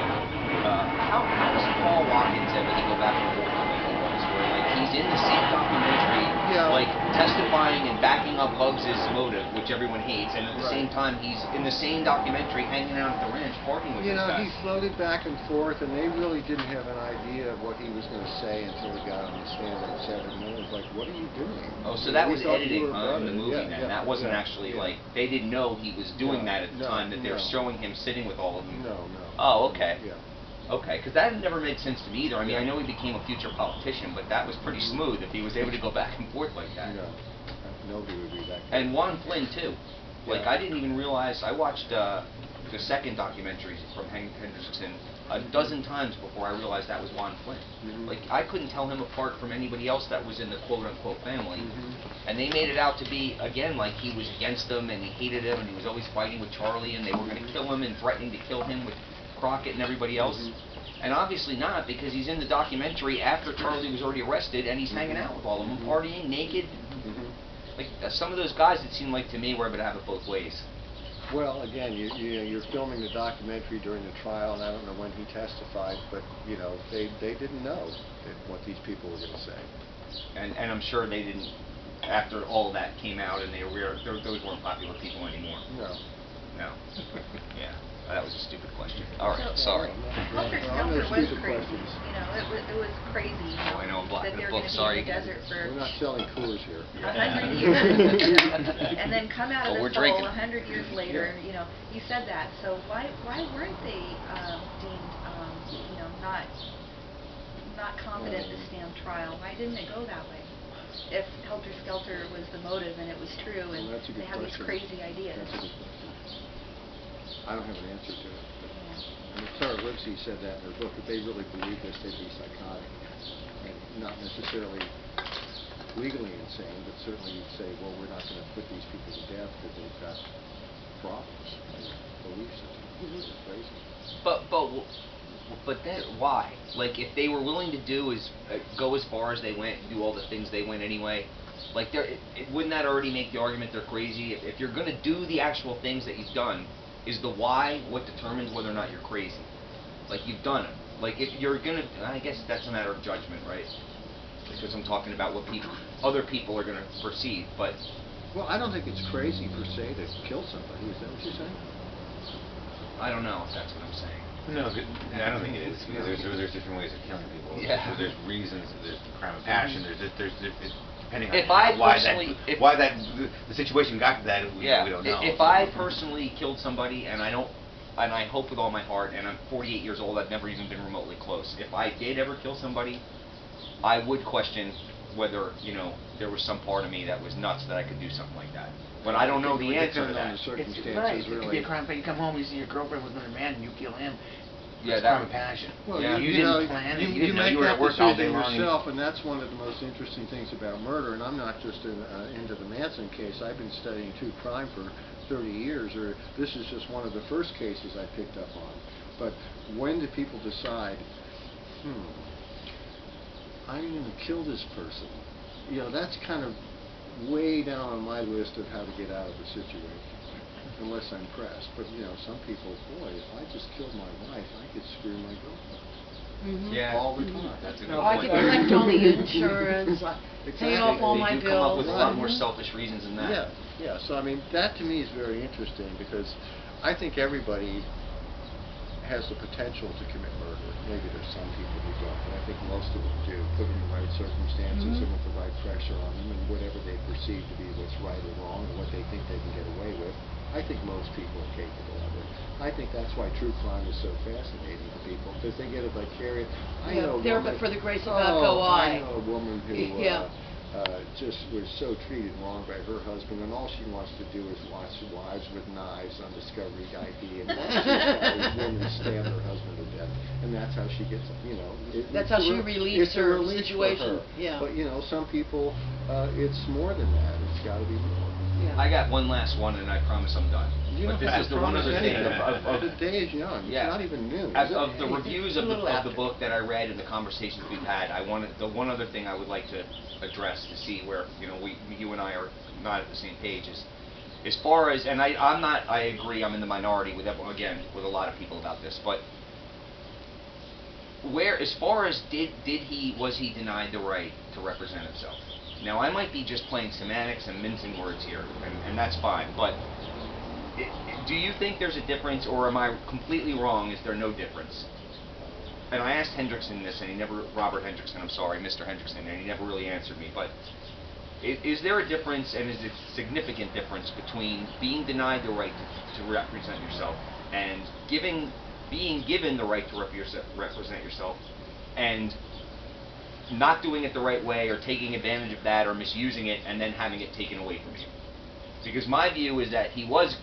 how does Paul Watkins ever go back and forth the way he was, where like he's in the same documentary, like testifying and backing up Bugs' motive, which everyone hates, and at the same time he's in the same documentary hanging out at the ranch partying with these guys. He floated back and forth, and they really didn't have an idea of what he was going to say until he got on the stand and said it, and it was like, what are you doing? Oh, so that was editing in the movie then. That wasn't actually like, they didn't know he was doing that at the time, that they were showing him sitting with all of them. No. Oh, okay. Yeah. Okay, because that never made sense to me either. I mean, I know he became a future politician, but that was pretty smooth if he was able to go back and forth like that. No, nobody would be that. And Juan Flynn too. Like, I didn't even realize, I watched the second documentary from Hank Hendrickson a dozen times before I realized that was Juan Flynn. Like, I couldn't tell him apart from anybody else that was in the quote-unquote family. And they made it out to be, again, like he was against them and he hated him and he was always fighting with Charlie and they were going to kill him and threatening to kill him with Crockett and everybody else. And obviously not, because he's in the documentary after Charlie was already arrested and he's hanging out with all of them, partying, naked. Like, some of those guys, it seemed like to me, were able to have it both ways. Well, again, you're filming the documentary during the trial, and I don't know when he testified, but, you know, they didn't know what these people were going to say. And I'm sure they didn't, after all that came out, and those weren't popular people anymore. No. Yeah. That was a stupid question. All right, sorry. Helter Skelter was crazy. You know, it was crazy. I know, I'm that they were blocking the book. going to Sorry. be in the desert for We're not selling Coors here. 100 years, and then come out of this hole 100 years later. You know, you said that. So why weren't they deemed, you know, not competent to stand trial? Why didn't it go that way? If Helter Skelter was the motive and it was true, and they have these crazy ideas. That's a good question. I don't have an answer to it. But, I mean, Sarah Lipsey said that in her book, that they really believe this, they'd be psychotic. And not necessarily legally insane, but certainly you'd say, well, we're not going to put these people to death because they've got problems and belief systems. It's crazy. But then why? Like, if they were willing to do is go as far as they went, do all the things they went anyway, like, wouldn't that already make the argument they're crazy? If you're gonna do the actual things that you've done, is the why what determines whether or not you're crazy? Like, you've done it. Like, if you're gonna, I guess that's a matter of judgment, right? Because I'm talking about what other people are gonna perceive, but. Well, I don't think it's crazy per se to kill somebody. Is that what you're saying? I don't know if that's what I'm saying. No, I don't think it is, because there's different ways of killing people. Yeah. There's reasons, there's crime of passion, there's depending If on I why personally- the situation got to that, we don't know. If I personally killed somebody and I hope with all my heart, and I'm 48 years old, I've never even been remotely close. If I did ever kill somebody, I would question whether, there was some part of me that was nuts that I could do something like that. But I don't know the answer to Depending on that. the circumstances, Right, it could really. be a crime, but you come home, you see your girlfriend with another man, and you kill him. Yeah, It's that crime of passion. Well, Yeah. You didn't plan it. You didn't know make you were that at work all day decision long. yourself, and that's one of the most interesting things about murder. And I'm not just into the Manson case. I've been studying true crime for 30 years, or this is just one of the first cases I picked up on. But when do people decide, I'm going to kill this person? That's kind of way down on my list of how to get out of the situation, unless I'm pressed. But some people, boy, if I just killed my wife, I could screw my girlfriend. Yeah, All the time. That's a good No, I point. could collect all the insurance, pay off all They my do come up bills. with a lot more selfish reasons than that. Yeah. So I mean, that to me is very interesting, because I think everybody has the potential to commit murder. Maybe there's some people who don't, but I think most of them do, put in the right circumstances and with the right pressure on them, and whatever they perceive to be what's right or wrong, and what they think they can get away with. I think most people are capable of it. I think that's why true crime is so fascinating to people, because they get a vicarious. I know a There woman, but for the grace of God go I I. know a woman who just was so treated wrong by her husband, and all she wants to do is watch Wives with Knives on Discovery ID and watch these women stab their husband to death, and that's how she gets, That's how she relieves it's a her relief situation. for her. Yeah. But some people, it's more than that. It's got to be more. Yeah. I got one last one, and I promise I'm done. You But don't this have is to the one promise other thing anything. The day is young. Yeah. It's not even new. Of the reviews A of little the after. book that I read and the conversations we've had, the one other thing I would like to address to see where you and I are not at the same page is, as far as, and I agree, I'm in the minority with a lot of people about this, but as far as was he denied the right to represent himself? Now, I might be just playing semantics and mincing words here, and that's fine, but do you think there's a difference, or am I completely wrong? Is there no difference? And I asked Hendrickson this, and Robert Hendrickson, I'm sorry, Mr. Hendrickson, and he never really answered me, but is there a difference, and is it a significant difference, between being denied the right to represent yourself and being given the right to represent yourself, and not doing it the right way, or taking advantage of that, or misusing it, and then having it taken away from you? Because my view is that he was,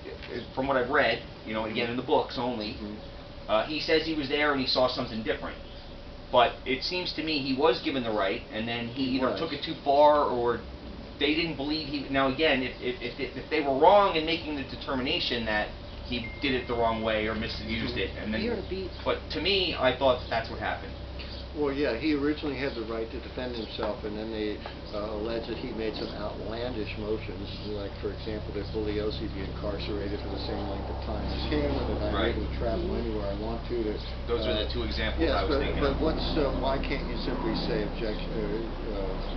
from what I've read, again in the books only, he says he was there and he saw something different. But it seems to me he was given the right, and then he either took it too far, or they didn't believe he. Now again, if they were wrong in making the determination that he did it the wrong way or misused it, and then. But to me, I thought that's what happened. Well, yeah, he originally had the right to defend himself, and then they alleged that he made some outlandish motions, like, for example, that Bugliosi be incarcerated for the same length of time as him, and that I'm able to travel anywhere I want to. Those are the two examples I was thinking but of. why can't you simply say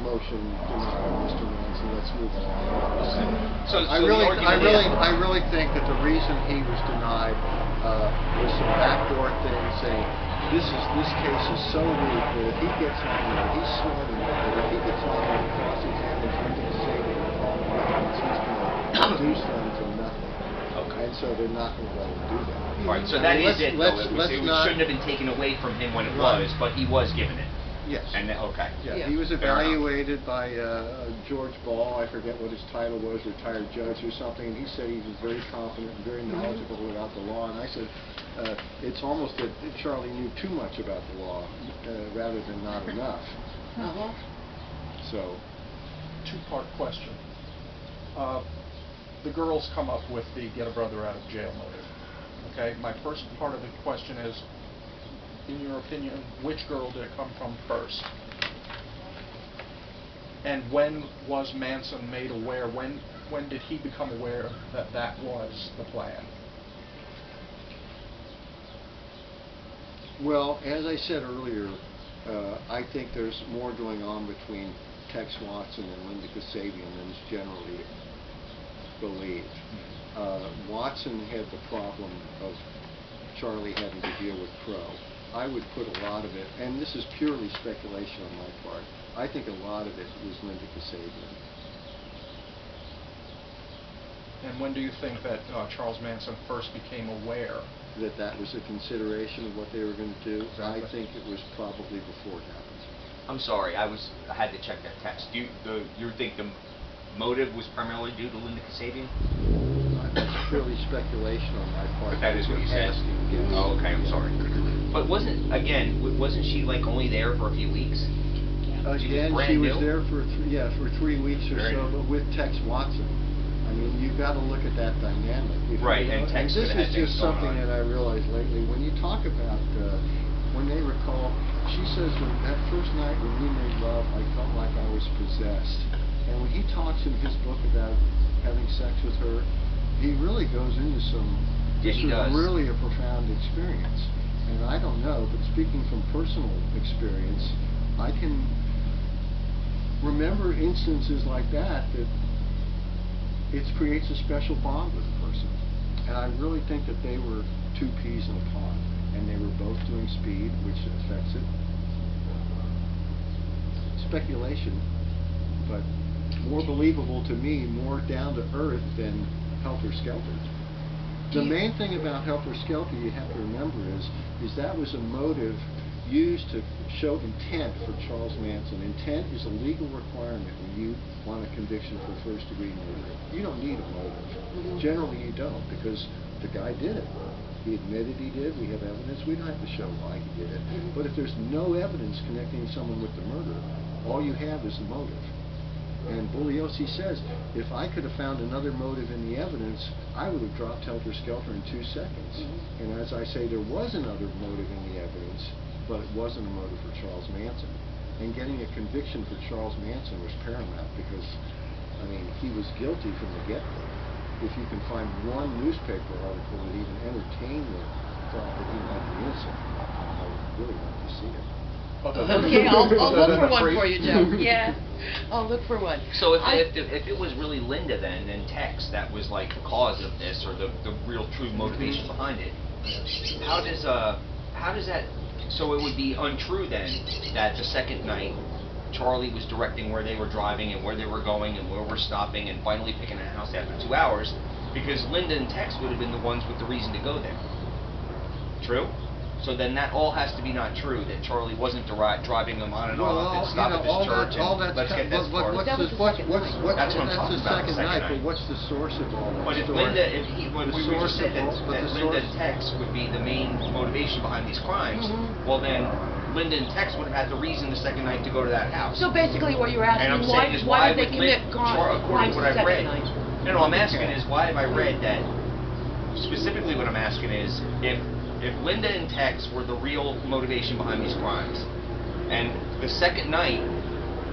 motion denied, Mr. Manson, let's move on? I really think that the reason he was denied was some backdoor thing saying, this case is so weak that if he gets on, he's smart enough that if he gets on and cross-examines, he's going to say that he's going to reduce them to nothing. Okay. And so they're not going to let him do that. Right, so that is it, though. It not, shouldn't have been taken away from him when it was, but he was given it. Yes. And okay. Yeah, he was evaluated by George Ball, I forget what his title was, retired judge or something, and he said he was very confident and very knowledgeable about the law, and I said, it's almost that Charlie knew too much about the law rather than not enough. So. Two-part question. The girls come up with the get a brother out of jail motive. Okay, my first part of the question is, in your opinion, which girl did it come from first? And when was Manson made aware? When did he become aware that that was the plan? Well, as I said earlier, I think there's more going on between Tex Watson and Linda Kasabian than is generally believed. Watson had the problem of Charlie having to deal with Crow. I would put a lot of it, and this is purely speculation on my part, I think a lot of it was Linda Kasabian. And when do you think that Charles Manson first became aware? That was a consideration of what they were going to do? Exactly. I think it was probably before it happened. I'm sorry, I had to check that text. You think the motive was primarily due to Linda Kasabian? That's purely speculation on my part. But that is what you said. Oh, okay, I'm sorry. But wasn't she like only there for a few weeks? Again, she was there for 3 weeks or so, but with Tex Watson. I mean, you've got to look at that dynamic. Right, and Tex this is just something that I realized lately. When you talk about, when they recall, she says that first night when we made love, I felt like I was possessed. And when he talks in his book about having sex with her, he really goes into some really a profound experience. And I don't know, but speaking from personal experience, I can remember instances like that it creates a special bond with a person. And I really think that they were two peas in a pod, and they were both doing speed, which affects it. Speculation, but more believable to me, more down to earth than Helter Skelter. The main thing about Helter Skelter you have to remember is that was a motive used to show intent for Charles Manson. Intent is a legal requirement when you want a conviction for first-degree murder. You don't need a motive. Generally you don't, because the guy did it. He admitted he did. We have evidence. We don't have to show why he did it. But if there's no evidence connecting someone with the murder, all you have is the motive. And Bugliosi says, if I could have found another motive in the evidence, I would have dropped Helter Skelter in 2 seconds. And as I say, there was another motive in the evidence, but it wasn't a motive for Charles Manson. And getting a conviction for Charles Manson was paramount because, I mean, he was guilty from the get-go. If you can find one newspaper article that even entertained the thought that he might be innocent, I would really like to see it. Okay, I'll look for one for you, Joe. Yeah. I'll look for one. So if it was really Linda then, and Tex, that was like the cause of this, or the real true motivation behind it, how does that, so it would be untrue then that the second night Charlie was directing where they were driving and where they were going and where we're stopping and finally picking a house after 2 hours, because Linda and Tex would have been the ones with the reason to go there. True? So then that all has to be not true, that Charlie wasn't driving them on and off and stop at this church and let's get this far. That's what I'm talking about, the second night. But what's the source of all that? But if story? Linda, we just said that Linda and Tex would be the main motivation behind these crimes, well then Linda and Tex would have had the reason the second night to go to that house. So basically what you're asking, and I'm saying is why did they would commit crimes the second night? No, I'm asking is why have I read that, specifically what I'm asking is if Linda and Tex were the real motivation behind these crimes, and the second night,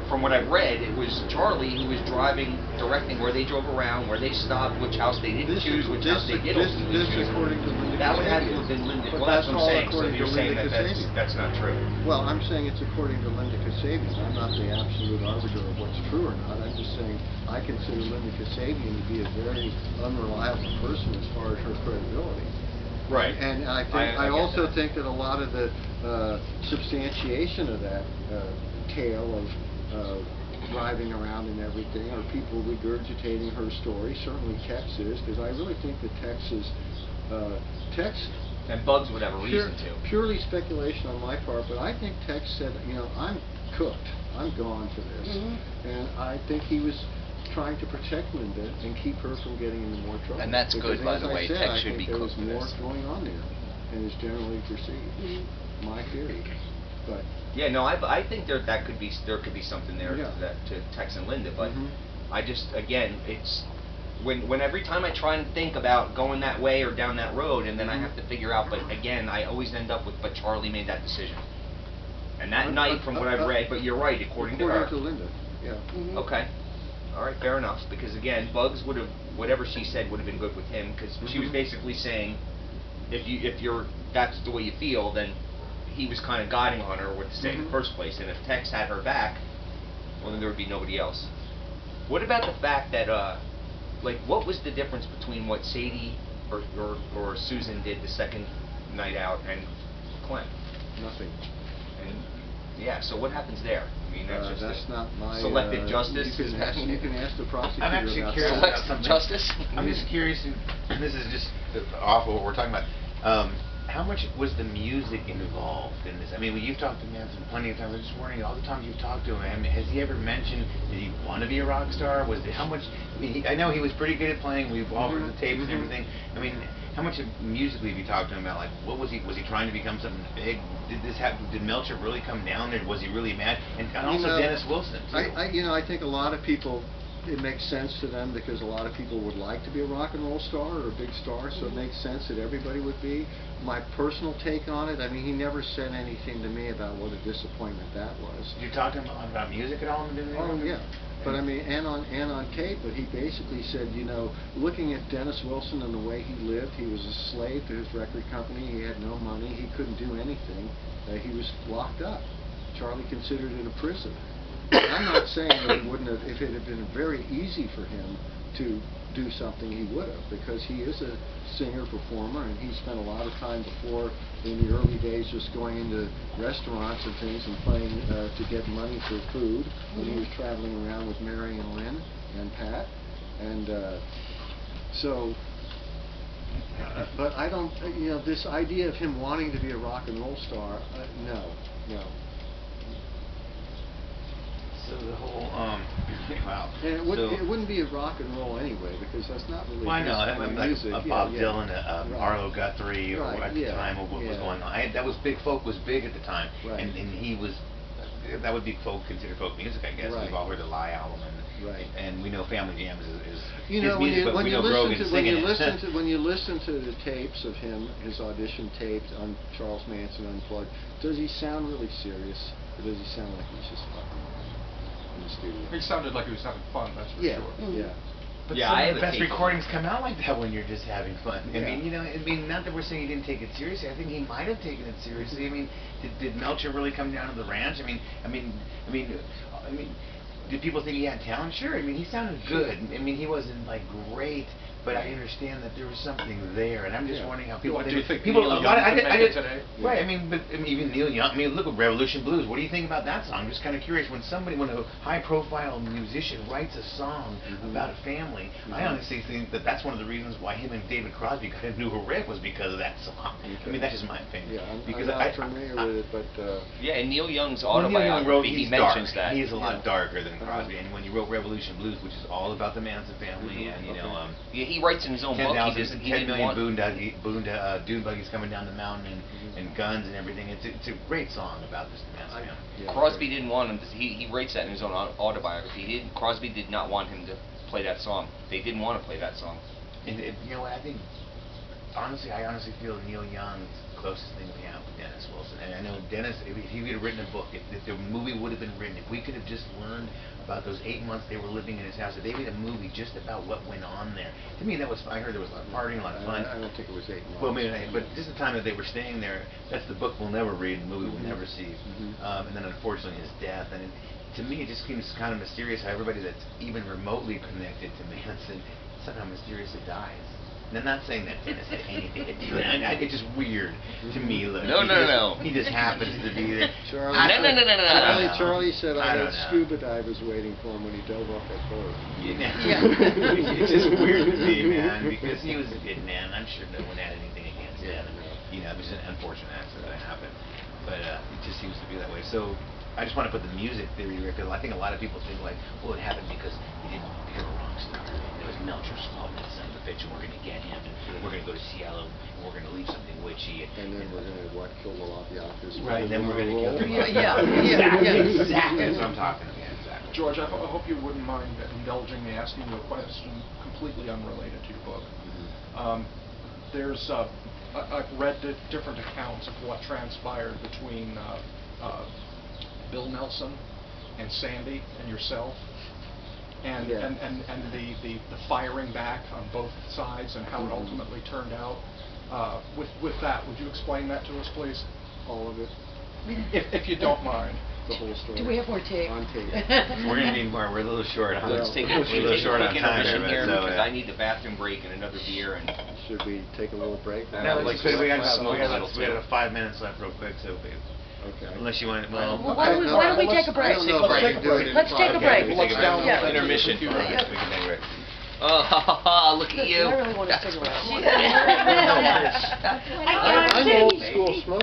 from what I've read, it was Charlie who was directing where they drove around, where they stopped, which house they didn't choose, which house they did ultimately choose. According to Linda That would have to Kasabian. have been Linda. But Well, that's what I'm saying. So according you're to saying Linda that Kasabian. that's not true. Well, I'm saying it's according to Linda Kasabian. I'm not the absolute arbiter of what's true or not. I'm just saying I consider Linda Kasabian to be a very unreliable person as far as her credibility. Right. And I also think that a lot of the substantiation of that tale of driving around and everything are people regurgitating her story. Certainly Tex is, because I really think that Tex And Bugs would have a reason to. Purely speculation on my part, but I think Tex said, you know, I'm cooked. I'm gone for this. And I think he was trying to protect Linda and keep her from getting into more trouble. And that's because, good, by the way. Tex should be cooked cooked for this. There for was more going on there, and is generally perceived. My theory, but yeah, no, I think there could be something there Yeah. to Tex and Linda, but I just again When every time I try and think about going that way or down that road, and then I have to figure out, but again, I always end up with, but Charlie made that decision. And that night, from what I've read, but you're right, according to her. According to Linda, yeah. Mhm. Okay. All right, fair enough. Because again, Bugs would have, whatever she said would have been good with him, because she was basically saying, if you're that's the way you feel, then he was kind of guiding on her what to say in the first place. And if Tex had her back, well, then there would be nobody else. What about the fact that, like, what was the difference between what Sadie or Susan did the second night out and Clem? Nothing. And yeah, so what happens there? I mean, that's just not my selective justice. You can ask the prosecutor. I'm actually about curious that. about something. Justice? I'm just curious, and this is just awful what we're talking about. How much was the music involved in this? I mean, you've talked to Manson plenty of times. I'm just wondering, all the times you've talked to him, I mean, has he ever mentioned, did he want to be a rock star? Was it, how much, I mean, I know he was pretty good at playing. We've all heard the tapes and everything. I mean, how much musically have you talked to him about? Like, what was he trying to become something big? Did this happen? Did Melcher really come down there? Was he really mad? And also Dennis Wilson, too. I think a lot of people, it makes sense to them because a lot of people would like to be a rock and roll star or a big star, so it makes sense that everybody would be. My personal take on it, I mean, he never said anything to me about what a disappointment that was. Did you talk to him about music at all? Oh, yeah. But I mean, and on tape, but he basically said, you know, looking at Dennis Wilson and the way he lived, he was a slave to his record company, he had no money, he couldn't do anything, he was locked up. Charlie considered it a prison. I'm not saying that he wouldn't have, if it had been very easy for him to do something, he would have, because he is a singer-performer, and he spent a lot of time before, in the early days, just going into restaurants and things and playing to get money for food when he was traveling around with Mary and Lynn and Pat. And but I don't, you know, this idea of him wanting to be a rock and roll star, no. So the whole, wow. And it wouldn't be a rock and roll anyway, because that's not really well, I know, I mean, like music. Bob Dylan, Arlo Guthrie, or at the time of what was going on. That was big, folk was big at the time. Right. And he was, that would be folk, considered folk music, I guess. Right. We've all heard the Lie album, and we know Family Jam is you his know, music, but we know Grogan singing it. When you listen to the tapes of him, his audition tapes on Charles Manson Unplugged, does he sound really serious, or does he sound like he's just fucking in the studio? He sounded like he was having fun, that's for sure. Yeah. But yeah, some I of have the best recordings come out like that when you're just having fun. I mean, you know, I mean, not that we're saying he didn't take it seriously. I think he might have taken it seriously. I mean, did Melcher really come down to the ranch? I mean, did people think he had talent? Sure. I mean, he sounded good. I mean, he wasn't like great, but I understand that there was something there, and I'm just wondering how people. Do you think people? Neil Young could make it today? Right. I mean, but even Neil Young. I mean, look at Revolution Blues. What do you think about that song? I'm just kind of curious. When a high-profile musician writes a song about a family, I honestly think that that's one of the reasons why him and David Crosby got into a riff was because of that song. I mean, that's just my opinion. Yeah, because I'm not familiar with it, but yeah, and Neil Young's Neil Young wrote, autobiography, he mentions that. He's a lot darker than Crosby, and when he wrote Revolution Blues, which is all about the Manson family, and you know, yeah, he writes in his own book. 10 million dune buggies coming down the mountain and guns and everything. It's a great song about this Manson family. Yeah, Crosby didn't want him to, he writes that in his own autobiography. Crosby did not want him to play that song. They didn't want to play that song. And you know what, I think, I honestly feel Neil Young's closest thing we have with Dennis Wilson. And I know Dennis, if he would have written a book, if the movie would have been written, if we could have just learned about those 8 months they were living in his house, if they made a movie just about what went on there. To me, that was, I heard there was a lot of partying, a lot of fun. I don't think it was 8 months. Well, maybe, but just the time that they were staying there, that's the book we'll never read, the movie we'll never see. And then unfortunately his death. And to me, it just seems kind of mysterious how everybody that's even remotely connected to Manson somehow mysteriously dies. And I'm not saying that Dennis had anything to do with it. It's just weird to me. Look, he just happens to be there. Charlie said I had scuba divers waiting for him when he dove off that boat. It's just weird to see, man, because he was a good man. I'm sure no one had anything against him. You know, it was an unfortunate accident that happened. But it just seems to be that way. So I just want to put the music theory here, because I think a lot of people think like, well, it happened because he didn't become a rock star. It was Melcher's fault, that son of a bitch, and we're going to get him, and we're going to go to Seattle, and we're going to leave something witchy. And then we're going to, kill the Labiatas. Right, and then we're going to kill him. Yeah. Exactly. That's what I'm talking about. Yeah, exactly. George, I hope you wouldn't mind indulging me asking you a question completely unrelated to your book. I've read different accounts of what transpired between Bill Nelson and Sandy and yourself, and the firing back on both sides and how it ultimately turned out. With that, would you explain that to us, please? All of it. If you don't mind. The whole story. Do we have more tape? On tape. We're gonna need more. We're a little short on. Let's take a quick intermission here because I need a bathroom break and another beer. And should we take a little break? No, like we had little 5 minutes left, real quick. So, okay. unless you want, Well, why don't we take a break? Let's take a break. Yeah. Intermission. We can take a break. Oh, look at you. I really want a cigarette. I'm old school smoker.